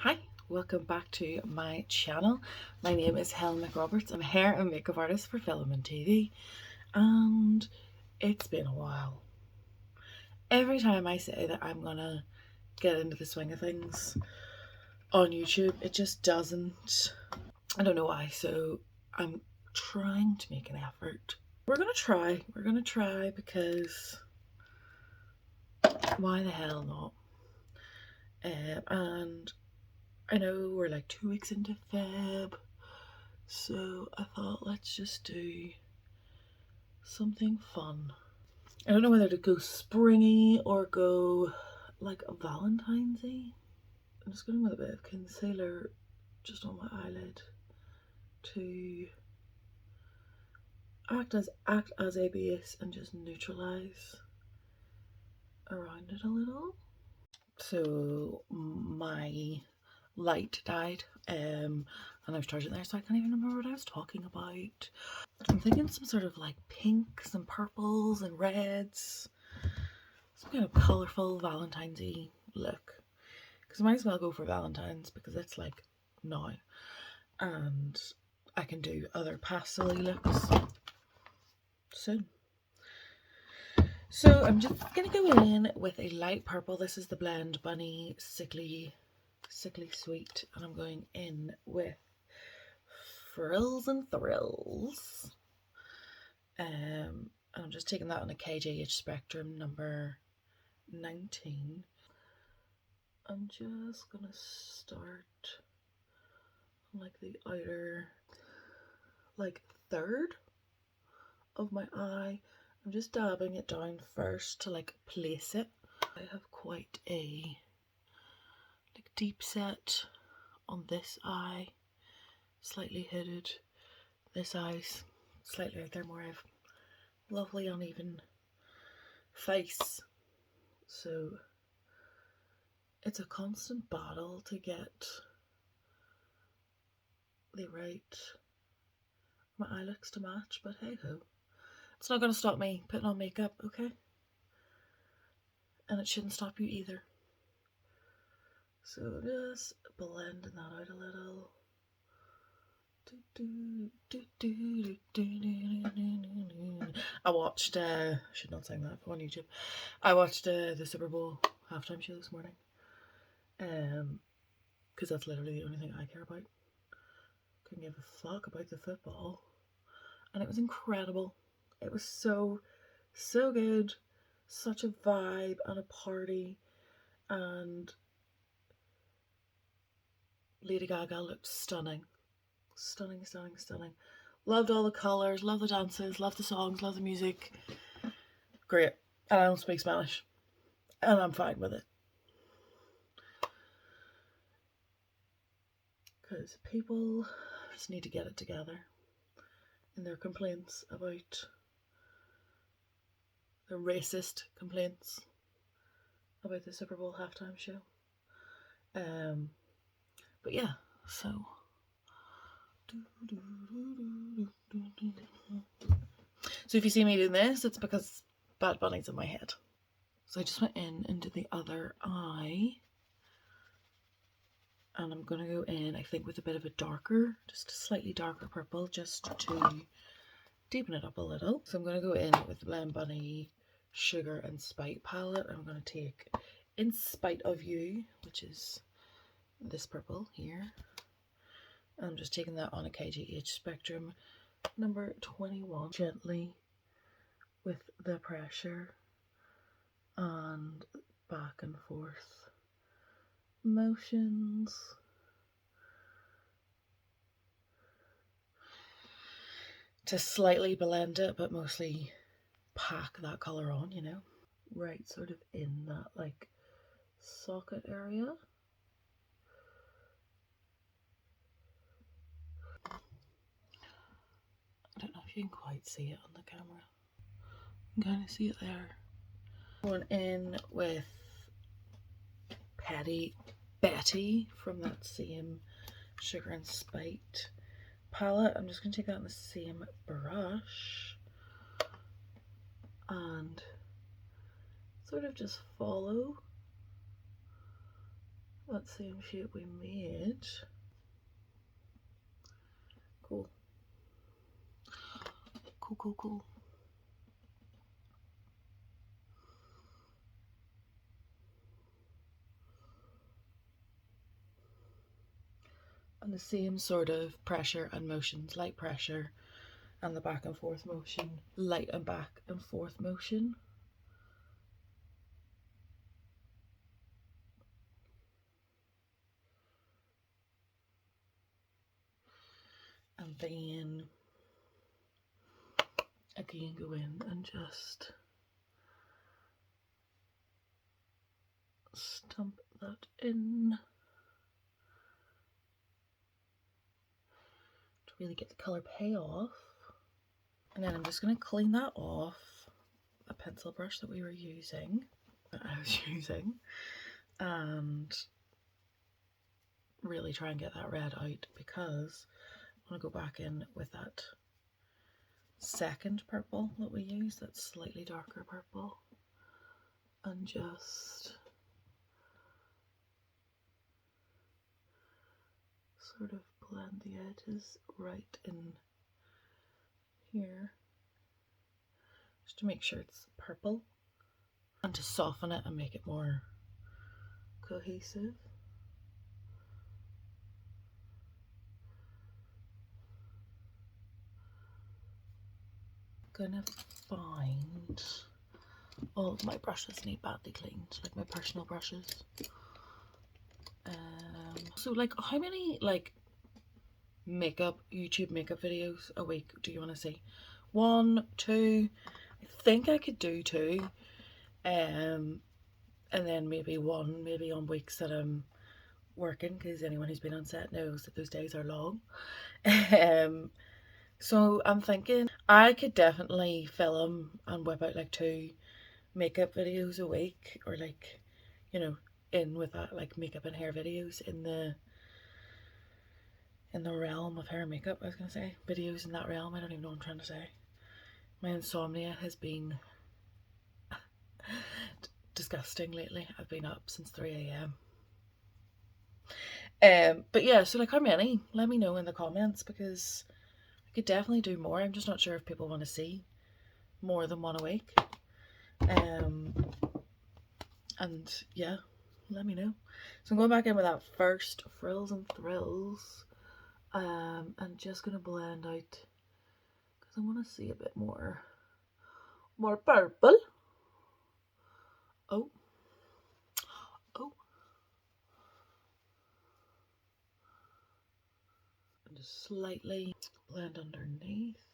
Hi, welcome back to my channel. My name is Helen McRoberts. I'm a hair and makeup artist for film and TV, and it's been a while. Every time I say that I'm gonna get into the swing of things on YouTube, it just doesn't. I don't know why, so I'm trying to make an effort. We're gonna try because why the hell not? And I know we're like 2 weeks into Feb, so I thought let's just do something fun. I don't know whether to go springy or go like a Valentine's-y. I'm just going with a bit of concealer just on my eyelid to act as a base and just neutralize around it a little. So my light died and I've charged it there, so I can't even remember what I was talking about. I'm thinking some sort of like pinks and purples and reds, some kind of colourful Valentine's-y look, because I might as well go for Valentine's because it's like now, and I can do other pastel-y looks soon. So I'm just gonna go in with a light purple. This is the Blend Bunny Sickly Sweet, and I'm going in with Frills and Thrills. And I'm just taking that on a KJH Spectrum number 19. I'm just gonna start on like the outer like third of my eye. I'm just dabbing it down first to like place it. I have quite a like deep set on this eye, slightly hooded. This eye's slightly out there more. I have lovely uneven face, so it's a constant battle to get the right my eye looks to match, but hey ho. It's not going to stop me putting on makeup, okay? And it shouldn't stop you either. So just blending that out a little. I watched, I should not sing that on YouTube. I watched the Super Bowl halftime show this morning. Because that's literally the only thing I care about. Couldn't give a fuck about the football. And it was incredible. It was so good. Such a vibe and a party. And Lady Gaga looked stunning. Stunning. Loved all the colours, loved the dances, loved the songs, loved the music. Great. And I don't speak Spanish. And I'm fine with it. Because people just need to get it together in their complaints about the racist complaints about the Super Bowl halftime show. But yeah, so if you see me doing this, it's because Bad Bunny's in my head. So I just went into the other eye, and I'm gonna go in, I think, with a bit of a darker, just a slightly darker purple, just to deepen it up a little. So I'm gonna go in with the Blend Bunny Sugar and Spite palette. I'm gonna take In Spite of You, which is this purple here. I'm just taking that on a KGH Spectrum number 21, gently with the pressure and back and forth motions. To slightly blend it, but mostly pack that colour on, you know? Right sort of in that like socket area. I don't know if you can quite see it on the camera. You can kind of see it there. Going in with Petty Betty from that same Sugar and Spite palette. I'm just going to take that in the same brush and sort of just follow that same shade we made. Cool. Cool, cool, cool. And the same sort of pressure and motions, light pressure and the back and forth motion, light and back and forth motion. And then again go in and just stamp that in to really get the colour payoff. And then I'm just going to clean that off a pencil brush that we were using, and really try and get that red out, because I want to go back in with that second purple that we used, that slightly darker purple, and just sort of blend the edges right in here, just to make sure it's purple, and to soften it and make it more cohesive. I'm gonna find, all of my brushes need badly cleaned, like my personal brushes. So like, how many like YouTube makeup videos a week do you want to see? 1, 2? I think I could do 2, and then maybe 1 maybe on weeks that I'm working, because anyone who's been on set knows that those days are long. So I'm thinking I could definitely film and whip out like 2 makeup videos a week, or like, you know, in with that, like makeup and hair videos in the realm of hair and makeup. I was gonna say videos in that realm, I don't even know what I'm trying to say. My insomnia has been disgusting lately. I've been up since 3 a.m. But yeah, so like, how many? Let me know in the comments, because I could definitely do more. I'm just not sure if people want to see more than 1 a week. And yeah, let me know. So I'm going back in with that first Frills and Thrills. I'm just gonna blend out, because I want to see a bit more purple. Oh, and just slightly blend underneath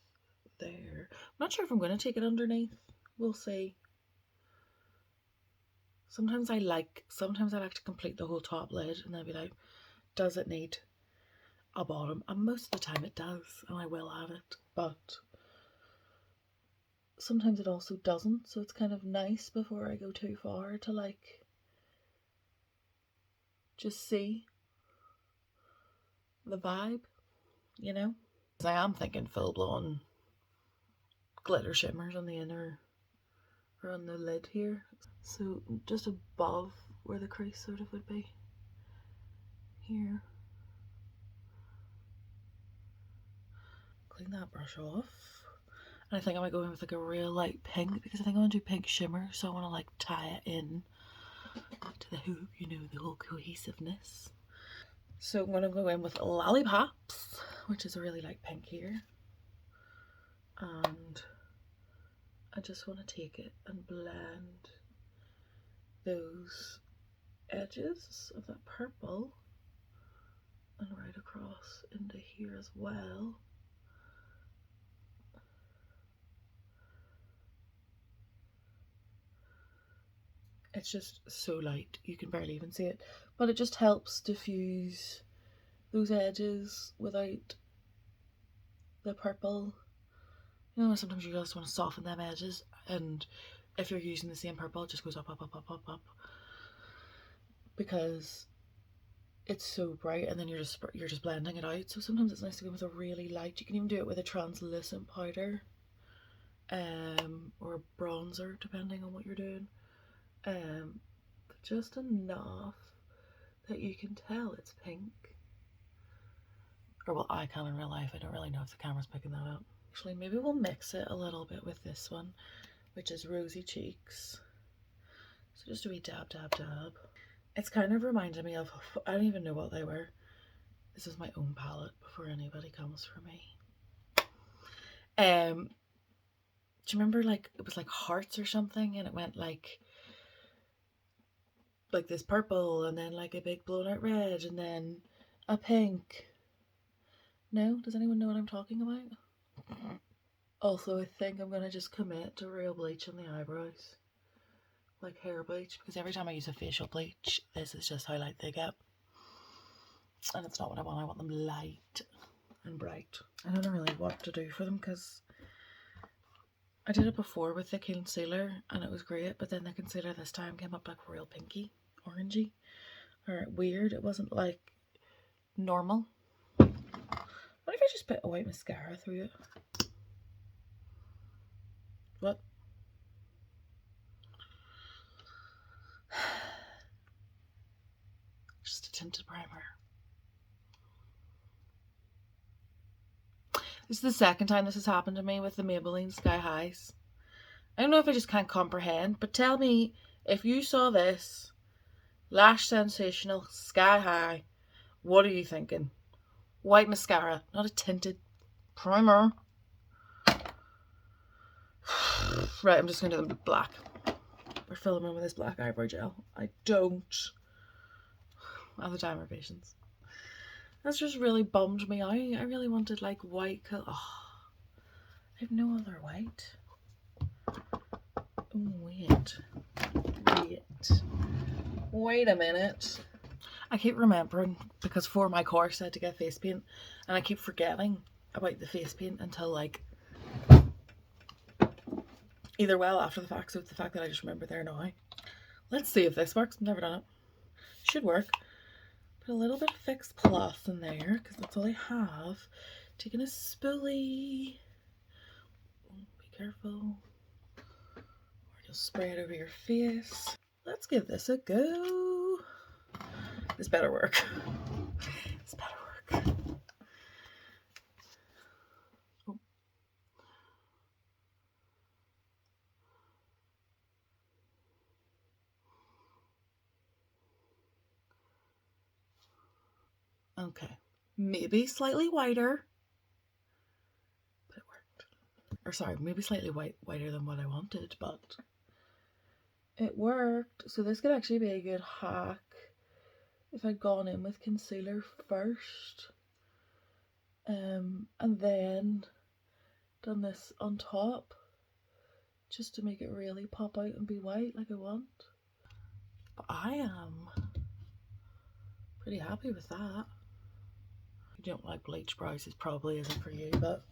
there. I'm not sure if I'm going to take it underneath. We'll see. Sometimes I like to complete the whole top lid and then be like, does it need a bottom? And most of the time it does, and I will add it, but sometimes it also doesn't, so it's kind of nice before I go too far to like just see the vibe, you know? I am thinking full-blown glitter shimmers on the inner, or on the lid here, so just above where the crease sort of would be here. Clean that brush off. And I think I might go in with like a real light pink, because I think I want to do pink shimmer, so I want to like tie it in to the hoop, you know, the whole cohesiveness. So I'm going to go in with Lollipops, which is a really light pink here, and I just want to take it and blend those edges of that purple and right across into here as well. It's just so light, you can barely even see it, but it just helps diffuse those edges without the purple. You know, sometimes you just want to soften them edges, and if you're using the same purple, it just goes up, up, up, up, up, up, because it's so bright, and then you're just blending it out. So sometimes it's nice to go with a really light. You can even do it with a translucent powder, or a bronzer, depending on what you're doing. But just enough that you can tell it's pink. Or well, I can in real life. I don't really know if the camera's picking that up. Actually, maybe we'll mix it a little bit with this one, which is Rosy Cheeks. So just a wee dab, dab, dab. It's kind of reminded me of, I don't even know what they were. This is my own palette before anybody comes for me. Do you remember like, it was like hearts or something and it went like this purple and then like a big blown out red and then a pink. No? Does anyone know what I'm talking about? Also, I think I'm gonna just commit to real bleach on the eyebrows. Like hair bleach, because every time I use a facial bleach, this is just how light they get. And it's not what I want. I want them light and bright. I don't know really what to do for them because I did it before with the concealer and it was great, but then the concealer this time came up like real pinky, orangey, or weird. It wasn't like normal. What if I just put a white mascara through it? What? Just a tinted primer. This is the second time this has happened to me with the Maybelline Sky Highs. I don't know if I just can't comprehend, but tell me if you saw this Lash Sensational Sky High, what are you thinking? White mascara, not a tinted primer. Right, I'm just going to do them black. We're filling them with this black eyebrow gel. I don't have the time or patience. That's just really bummed me out. I really wanted like white colour. Oh, I have no other white. Oh, wait a minute. I keep remembering because for my course I had to get face paint and I keep forgetting about the face paint until like either well after the fact, so it's the fact that I just remember there now. Let's see if this works. I've never done it. Should work. Put a little bit of Fix Plus in there because that's all I have. Taking a spoolie. Be careful. Or you'll spray it over your face. Let's give this a go. This better work. This better work. Oh. Okay. Maybe slightly whiter. But it worked. Or sorry, maybe slightly whiter than what I wanted, but it worked. So this could actually be a good hack if I'd gone in with concealer first. And then done this on top just to make it really pop out and be white like I want. But I am pretty happy with that. If you don't like bleach brows, it probably isn't for you, but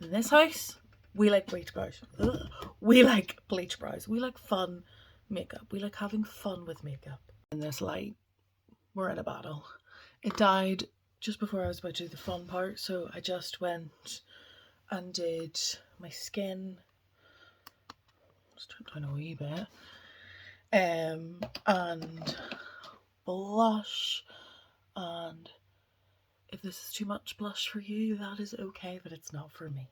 in this house, we like bleach brows. Ugh. We like bleach brows. We like fun makeup. We like having fun with makeup. In this light, we're in a battle. It died just before I was about to do the fun part, so I just went and did my skin. Just turn it down a wee bit. And blush, and if this is too much blush for you, that is okay, but it's not for me.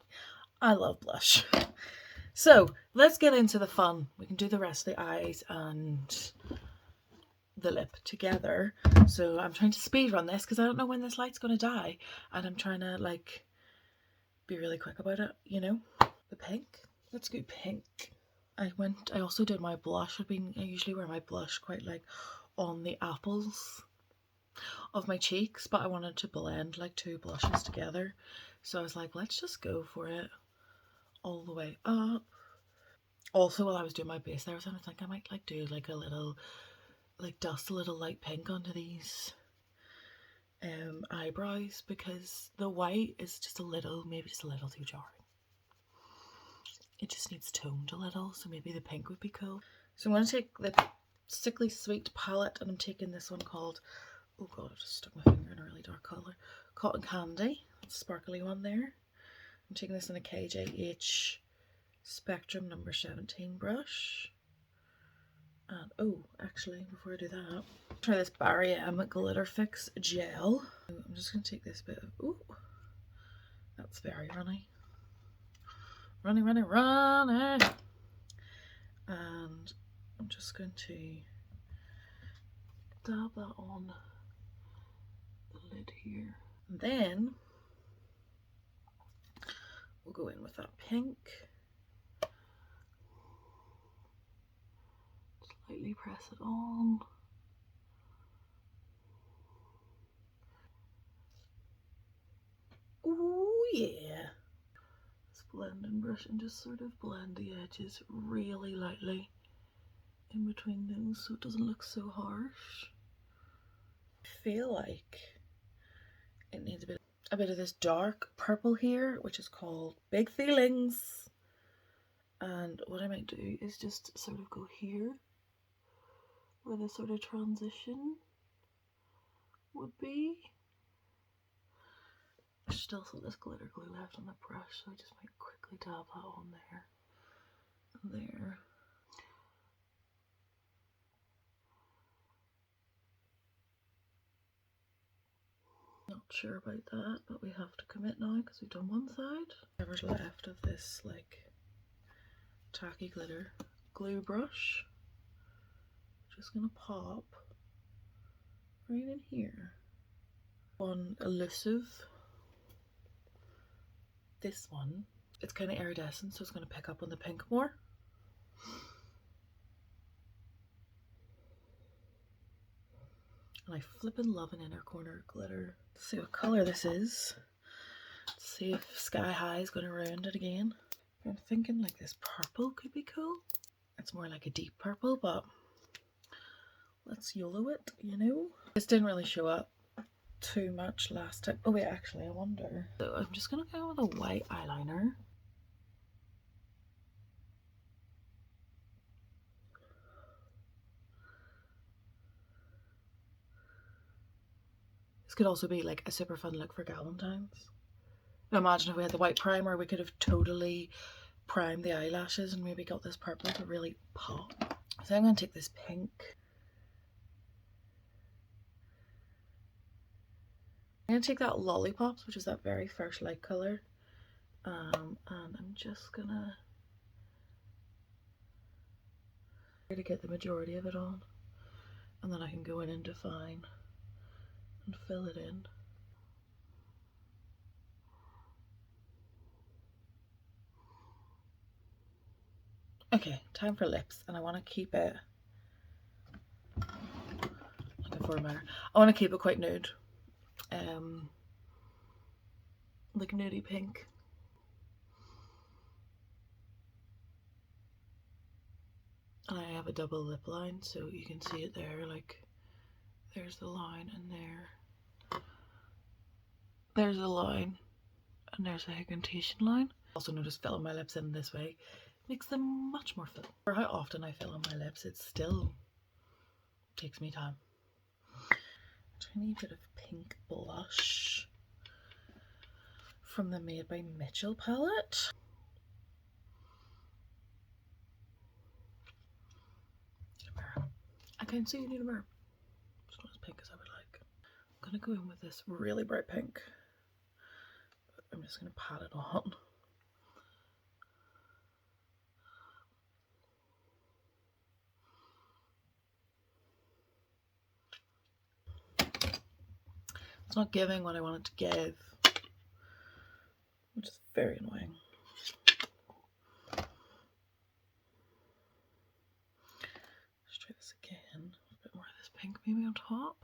I love blush. So let's get into the fun. We can do the rest of the eyes and the lip together. So I'm trying to speed run this because I don't know when this light's gonna die, and I'm trying to like be really quick about it, you know. The pink. Let's go pink. I also did my blush. I usually wear my blush quite like on the apples of my cheeks, but I wanted to blend like two blushes together. So I was like, let's just go for it all the way up. Also, while I was doing my base there, I was thinking I might like do like a little, like dust a little light pink onto these eyebrows because the white is just a little, maybe just a little too jarring. It just needs toned a little, so maybe the pink would be cool. So I'm going to take the Sickly Sweet palette and I'm taking this one called, oh god, I just stuck my finger in a really dark colour, Cotton Candy, sparkly one there. I'm taking this in a KJH Spectrum number 17 brush. And oh, actually, before I do that, try this Barry M Glitter Fix Gel. I'm just going to take this bit of, ooh, that's very runny. Runny, runny, runny. And I'm just going to dab that on the lid here. And then we'll go in with that pink. Slightly press it on. Ooh, yeah. This blending brush and just sort of blend the edges really lightly in between those so it doesn't look so harsh. I feel like it needs a bit of this dark purple here, which is called Big Feelings. And what I might do is just sort of go here where the sort of transition would be. There's still some of this glitter glue left on the brush, so I just might quickly dab that on there and there. Not sure about that, but we have to commit now because we've done one side. Whatever's left of this like tacky glitter glue brush, just gonna pop right in here. One elusive. This one, it's kind of iridescent, so it's going to pick up on the pink more. And I flippin' love an inner corner glitter. Let's see what color this is. Let's see if Sky High is going to ruin it again. I'm thinking like this purple could be cool. It's more like a deep purple, but let's YOLO it, you know? This didn't really show up too much last time. Oh wait, actually I wonder. So I'm just gonna go with a white eyeliner. This could also be like a super fun look for Galentine's. Now imagine if we had the white primer, we could have totally primed the eyelashes and maybe got this purple to really pop. So I'm gonna take this pink. I'm going to take that Lollipops, which is that very first light colour, and I'm just gonna try to get the majority of it on, and then I can go in and define and fill it in. Okay, time for lips, and I want to keep it looking for a mirror. I want to keep it quite nude, like nudie pink. And I have a double lip line, so you can see it there, like there's the line and there's the line and there's a pigmentation line. Also notice filling my lips in this way makes them much more full. For how often I fill in my lips, it still takes me time. Tiny bit of pink blush from the Made by Mitchell palette. I can't see you need a mirror. It's not as pink as I would like. I'm gonna go in with this really bright pink. I'm just gonna pat it on. It's not giving what I want it to give, which is very annoying. Let's try this again. A bit more of this pink maybe on top.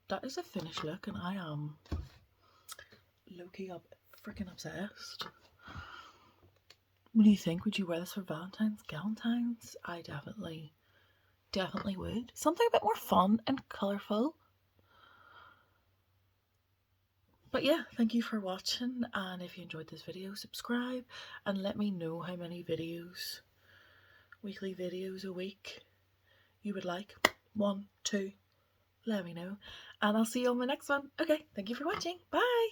That is a finished look, and I am low-key up freaking obsessed. What do you think? Would you wear this for Valentine's, Galentine's? I definitely would. Something a bit more fun and colourful. But yeah, thank you for watching, and if you enjoyed this video, subscribe and let me know how many videos, weekly videos a week you would like. 1, 2, let me know. And I'll see you on the next one. Okay, thank you for watching. Bye!